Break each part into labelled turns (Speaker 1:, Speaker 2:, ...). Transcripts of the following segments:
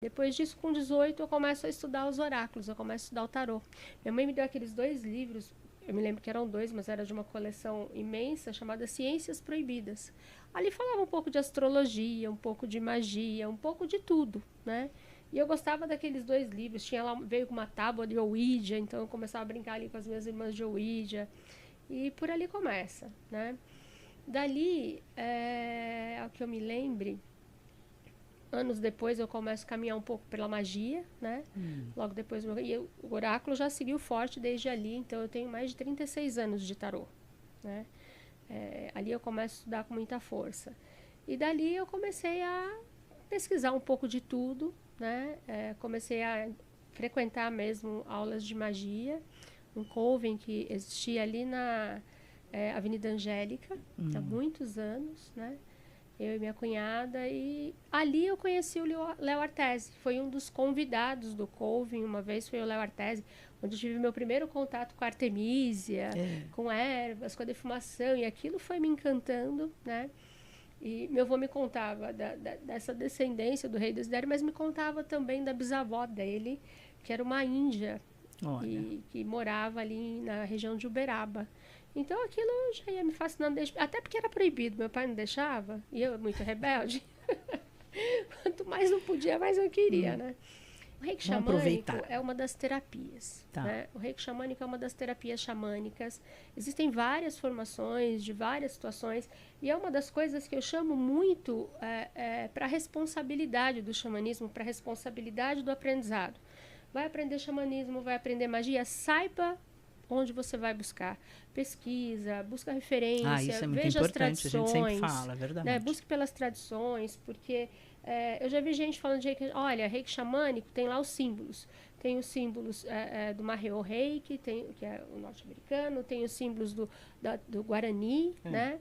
Speaker 1: Depois disso, com 18, eu começo a estudar os oráculos, eu começo a estudar o tarô. Minha mãe me deu aqueles 2 livros, eu me lembro que eram 2, mas era de uma coleção imensa, chamada Ciências Proibidas. Ali falava um pouco de astrologia, um pouco de magia, um pouco de tudo, né? E eu gostava daqueles 2 livros, tinha lá, veio com uma tábua de Ouija, então eu começava a brincar ali com as minhas irmãs de Ouija. E por ali começa, né? Dali, ao que eu me lembre, anos depois eu começo a caminhar um pouco pela magia, né? Logo depois, o oráculo já seguiu forte desde ali, então eu tenho mais de 36 anos de tarô, né? Ali eu começo a estudar com muita força. E dali eu comecei a pesquisar um pouco de tudo, né? Comecei a frequentar mesmo aulas de magia, um coven que existia ali na Avenida Angélica, há muitos anos, né? Eu e minha cunhada, e ali eu conheci o Léo Artesi. Foi um dos convidados do Coven, uma vez foi o Léo Artesi, onde eu tive meu primeiro contato com a Artemísia, com ervas, com a defumação, e aquilo foi me encantando, né? E meu avô me contava dessa descendência do rei Desidério, mas me contava também da bisavó dele, que era uma índia, que morava ali na região de Uberaba. Então aquilo já ia me fascinando, até porque era proibido, meu pai não deixava, e eu muito rebelde. Quanto mais não podia, mais eu queria, né? O reiki xamânico é uma das terapias. Né? O reiki xamânico é uma das terapias xamânicas. Existem várias formações, de várias situações, e é uma das coisas que eu chamo muito para a responsabilidade do xamanismo, para a responsabilidade do aprendizado. Vai aprender xamanismo, vai aprender magia, saiba onde você vai buscar. Pesquisa, busca referência,
Speaker 2: isso é muito
Speaker 1: veja
Speaker 2: importante,
Speaker 1: as tradições.
Speaker 2: A gente sempre fala, é verdade.
Speaker 1: Né? Busque pelas tradições, porque eu já vi gente falando de reiki, olha, reiki xamânico tem lá os símbolos. Tem os símbolos do Maheo Reiki, que é o norte-americano, tem os símbolos do Guarani, né?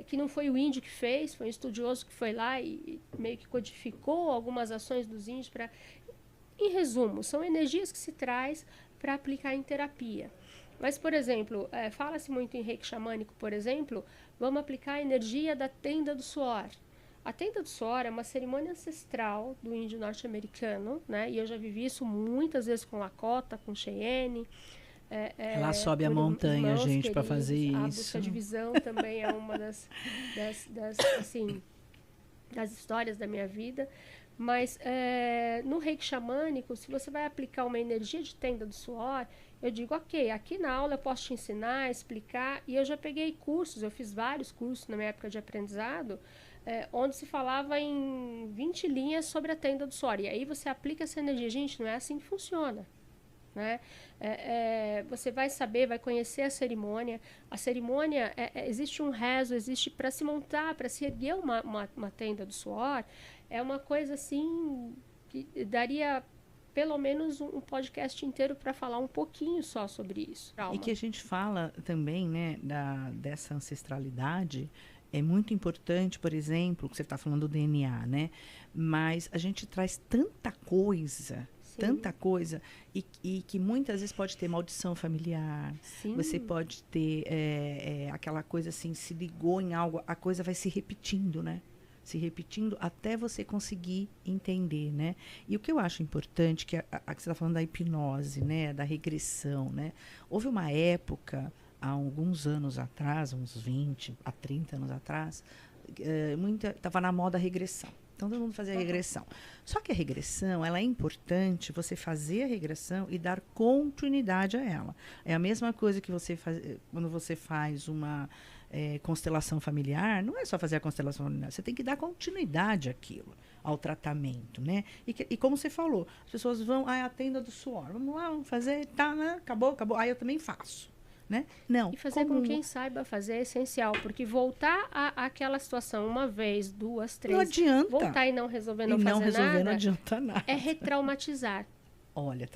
Speaker 1: Que não foi o índio que fez, foi um estudioso que foi lá e meio que codificou algumas ações dos índios para... Em resumo, são energias que se traz para aplicar em terapia. Mas, por exemplo, fala-se muito em reiki xamânico, por exemplo, vamos aplicar a energia da tenda do suor. A tenda do suor é uma cerimônia ancestral do índio norte-americano, né? E eu já vivi isso muitas vezes com Lakota, com Cheyenne.
Speaker 2: Ela sobe a montanha, gente, para fazer isso.
Speaker 1: A busca de visão também é uma das histórias da minha vida. Mas no reiki xamânico, se você vai aplicar uma energia de tenda do suor, eu digo, ok, aqui na aula eu posso te ensinar, explicar, e eu já peguei cursos, eu fiz vários cursos na minha época de aprendizado, onde se falava em 20 linhas sobre a tenda do suor, e aí você aplica essa energia. Gente, não é assim que funciona. Né? Você vai saber, vai conhecer a cerimônia. A cerimônia, existe um rezo, existe para se montar, para se erguer uma tenda do suor, é uma coisa assim que daria pelo menos um podcast inteiro para falar um pouquinho só sobre isso.
Speaker 2: E que a gente fala também, né, dessa ancestralidade. É muito importante, por exemplo, que você está falando do DNA, né? Mas a gente traz tanta coisa e que muitas vezes pode ter maldição familiar.
Speaker 1: Sim.
Speaker 2: Você pode ter aquela coisa assim, se ligou em algo, a coisa vai se repetindo, né? Se repetindo até você conseguir entender, né? E o que eu acho importante, que que você está falando da hipnose, né? Da regressão, né? Houve uma época, há alguns anos atrás, uns 20 a 30 anos atrás, estava na moda a regressão. Então, todo mundo fazia regressão. Só que a regressão, ela é importante você fazer a regressão e dar continuidade a ela. É a mesma coisa que você faz quando você faz uma constelação familiar. Não é só fazer a constelação familiar, você tem que dar continuidade àquilo, ao tratamento, né? E como você falou, as pessoas vão, a tenda do suor, vamos lá, vamos fazer, tá, né? Acabou. Aí eu também faço. Né? Não,
Speaker 1: e fazer com quem saiba fazer é essencial, porque voltar àquela situação uma vez, 2, 3,
Speaker 2: não adianta.
Speaker 1: Voltar e não resolver, não fazer nada,
Speaker 2: não adianta nada.
Speaker 1: É retraumatizar.
Speaker 2: Olha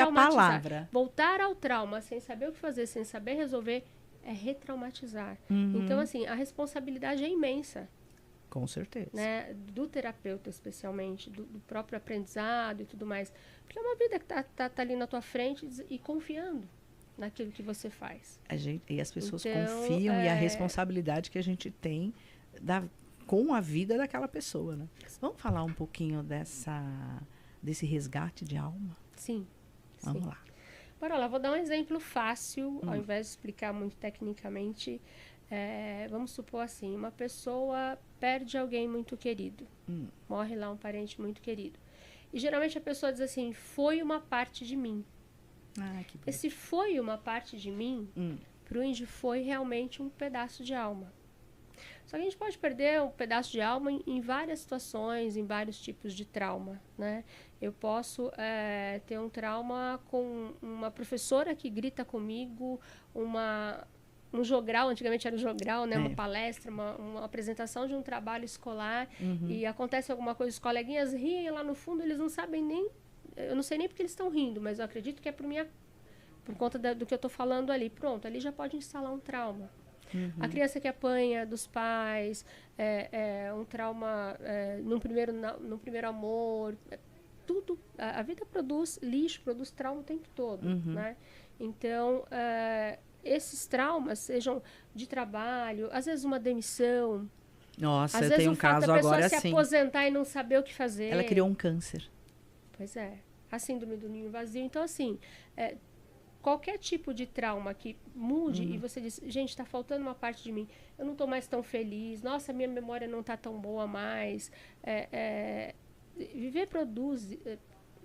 Speaker 2: a palavra.
Speaker 1: Voltar ao trauma sem saber o que fazer, sem saber resolver, é retraumatizar. Então, assim, a responsabilidade é imensa.
Speaker 2: Com certeza.
Speaker 1: Né? Do terapeuta, especialmente, do próprio aprendizado e tudo mais. Porque é uma vida que tá ali na tua frente e confiando naquilo que você faz.
Speaker 2: E as pessoas confiam, e a responsabilidade que a gente tem com a vida daquela pessoa, né? Vamos falar um pouquinho desse resgate de alma?
Speaker 1: Sim.
Speaker 2: Vamos lá.
Speaker 1: Bora lá, vou dar um exemplo fácil, ao invés de explicar muito tecnicamente. Vamos supor assim, uma pessoa perde alguém muito querido. Morre lá um parente muito querido. E geralmente a pessoa diz assim, foi uma parte de mim.
Speaker 2: Que bom.
Speaker 1: Esse foi uma parte de mim, para o índio foi realmente um pedaço de alma. Só que a gente pode perder um pedaço de alma em várias situações, em vários tipos de trauma, né? Eu posso ter um trauma com uma professora que grita comigo, um jogral, antigamente era um jogral, né? Uma palestra, uma apresentação de um trabalho escolar, e acontece alguma coisa, os coleguinhas riem lá no fundo, eles não sabem nem, eu não sei nem porque eles estão rindo, mas eu acredito que é por conta do que eu estou falando ali. Pronto, ali já pode instalar um trauma. A criança que apanha dos pais, um trauma no primeiro amor, tudo. A vida produz lixo, produz trauma o tempo todo, né? Então, esses traumas, sejam de trabalho, às vezes uma demissão.
Speaker 2: Nossa,
Speaker 1: às
Speaker 2: eu
Speaker 1: vezes
Speaker 2: tenho um caso agora
Speaker 1: se aposentar e não saber o que fazer.
Speaker 2: Ela criou um câncer.
Speaker 1: Pois é. A síndrome do ninho vazio. Então, assim, qualquer tipo de trauma que mude e você diz, gente, está faltando uma parte de mim, eu não estou mais tão feliz, nossa, minha memória não está tão boa mais. Viver produz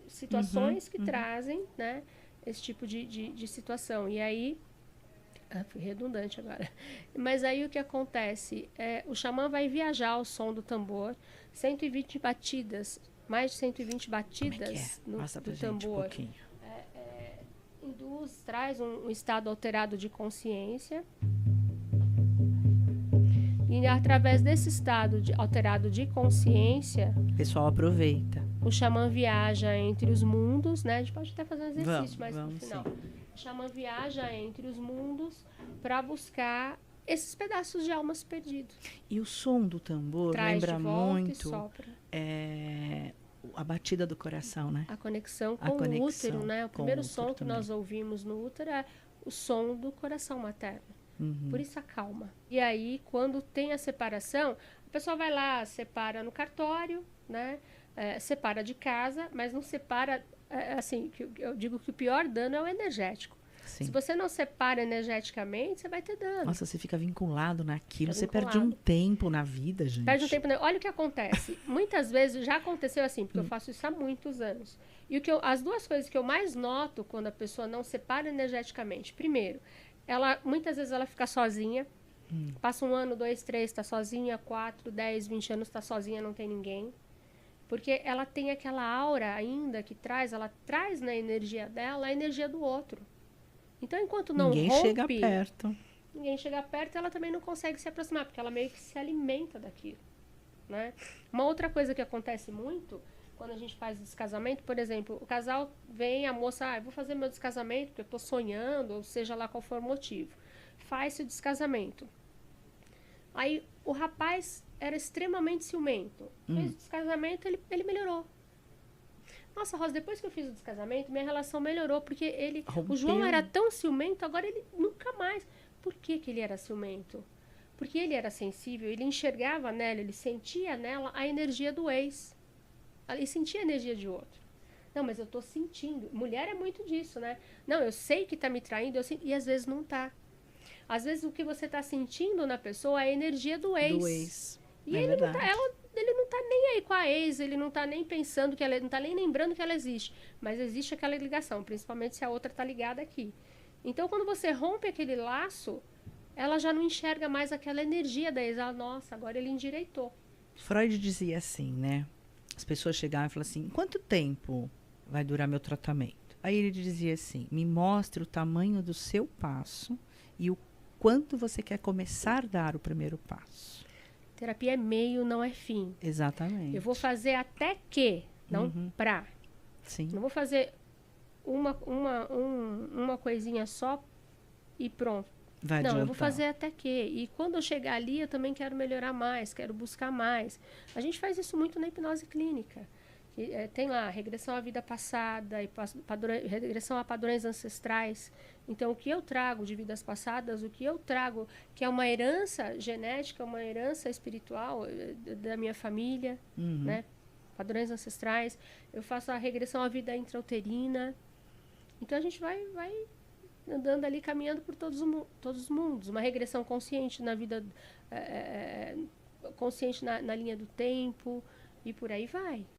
Speaker 1: situações que trazem, né, esse tipo de situação. E aí, fui redundante agora, mas aí o que acontece? O xamã vai viajar ao som do tambor, 120 batidas, mais de 120 batidas do tambor. Traz um estado alterado de consciência. E através desse estado alterado de consciência,
Speaker 2: o pessoal aproveita.
Speaker 1: O xamã viaja entre os mundos, né? A gente pode até fazer um exercício mais no final. Sim. O xamã viaja entre os mundos para buscar esses pedaços de almas perdidos.
Speaker 2: E o som do tambor lembra muito a batida do coração, né?
Speaker 1: A conexão com o útero, né? O primeiro som que nós ouvimos no útero é o som do coração materno. Por isso acalma. E aí, quando tem a separação, a pessoa vai lá, separa no cartório, né? Separa de casa, mas não separa, assim, eu digo que o pior dano é o energético. Sim. Se você não separa energeticamente, você vai ter dano.
Speaker 2: Nossa, você fica vinculado naquilo, você perde um tempo na vida, gente.
Speaker 1: Perde um tempo. Olha o que acontece. Muitas vezes já aconteceu assim, porque eu faço isso há muitos anos. E as duas coisas que eu mais noto quando a pessoa não separa energeticamente. Primeiro, muitas vezes ela fica sozinha. Passa 1 ano, 2, 3, está sozinha. 4, 10, 20 anos, está sozinha, não tem ninguém. Porque ela tem aquela aura ainda ela traz na energia dela a energia do outro. Então, enquanto não
Speaker 2: ninguém chega perto.
Speaker 1: Ninguém chega perto, ela também não consegue se aproximar, porque ela meio que se alimenta daquilo, né? Uma outra coisa que acontece muito, quando a gente faz descasamento, por exemplo, o casal vem, a moça, eu vou fazer meu descasamento, porque eu estou sonhando, ou seja lá qual for o motivo. Faz-se o descasamento. Aí, o rapaz era extremamente ciumento. Fez o descasamento, ele melhorou. Nossa, Rosa, depois que eu fiz o descasamento, minha relação melhorou, porque o João era tão ciumento, agora ele nunca mais. Por que ele era ciumento? Porque ele era sensível, ele enxergava nela, ele sentia nela a energia do ex. Ele sentia a energia de outro. Não, mas eu tô sentindo. Mulher é muito disso, né? Não, eu sei que tá me traindo, e às vezes não tá. Às vezes o que você tá sentindo na pessoa é a energia do ex.
Speaker 2: Do ex.
Speaker 1: E ele não tá nem aí com a ex, ele não tá nem pensando que ela, não tá nem lembrando que ela existe. Mas existe aquela ligação, principalmente se a outra tá ligada aqui. Então, quando você rompe aquele laço, ela já não enxerga mais aquela energia da ex. Nossa, agora ele endireitou.
Speaker 2: Freud dizia assim, né? As pessoas chegavam e falavam assim, quanto tempo vai durar meu tratamento? Aí ele dizia assim, me mostre o tamanho do seu passo e o quanto você quer começar a dar o primeiro passo.
Speaker 1: Terapia é meio, não é fim.
Speaker 2: Exatamente.
Speaker 1: Eu vou fazer até que, não pra.
Speaker 2: Sim.
Speaker 1: Não vou fazer uma coisinha só e pronto.
Speaker 2: Vai
Speaker 1: não,
Speaker 2: adiantar.
Speaker 1: Eu vou fazer até que. E quando eu chegar ali, eu também quero melhorar mais, quero buscar mais. A gente faz isso muito na hipnose clínica. que tem lá regressão à vida passada, e regressão a padrões ancestrais. Então, o que eu trago de vidas passadas, o que eu trago, que é uma herança genética, uma herança espiritual da minha família, né? Padrões ancestrais. Eu faço a regressão à vida intrauterina. Então, a gente vai andando ali, caminhando por todos os mundos. Uma regressão consciente na vida, consciente na linha do tempo, e por aí vai.